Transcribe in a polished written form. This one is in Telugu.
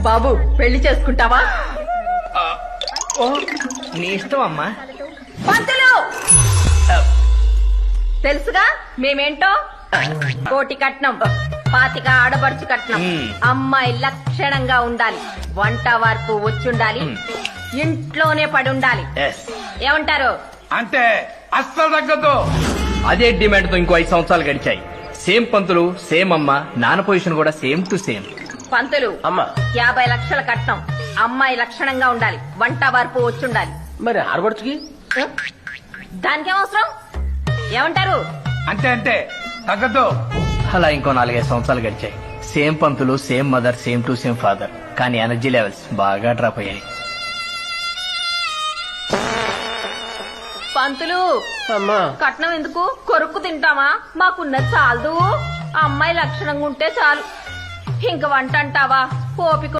బాబు పెళ్లి చేసుకుంటావా? ఓ నీ ఇష్టం అమ్మా. పంతులు తెలుసుగా మేమేంటో. కోటి కట్నం, 25 ఆడబడుచు కట్నం. అమ్మాయి లక్షణంగా ఉండాలి, వంట వరకు వచ్చుండాలి, ఇంట్లోనే పడి ఉండాలి. ఏమంటారు? అంటే అస్సలు తగ్గదు. అదే డిమాండ్ తో ఇంకో 5 సంవత్సరాలు గడిచాయి. సేమ్ పంతులు, సేమ్ అమ్మ, నాన్న పొజిషన్ కూడా సేమ్ టు సేమ్. పంతులు అమ్మా 50 లక్షల కట్నం, అమ్మాయి లక్షణంగా ఉండాలి, వంట వరకు వచ్చుండాలి. మరి ఆడబడుచుకి దానికేమవసరం? ఏమంటారు? అంటే తగ్గదు. అలా ఇంకో 4-5 సంవత్సరాలు గడిచాయి. Same Pantulu, same mother, same to same father. కానీ ఎనర్జీ లెవెల్స్ బాగా డ్రాప్ అయ్యాయి. పంతులు అమ్మా కట్నం ఎందుకు? కొరుక్కు తింటామా? మాకున్నది చాలదు. అమ్మాయి లక్షణంగా ఉంటే చాలు. ఇంక వంట అంటావా? ఓపిక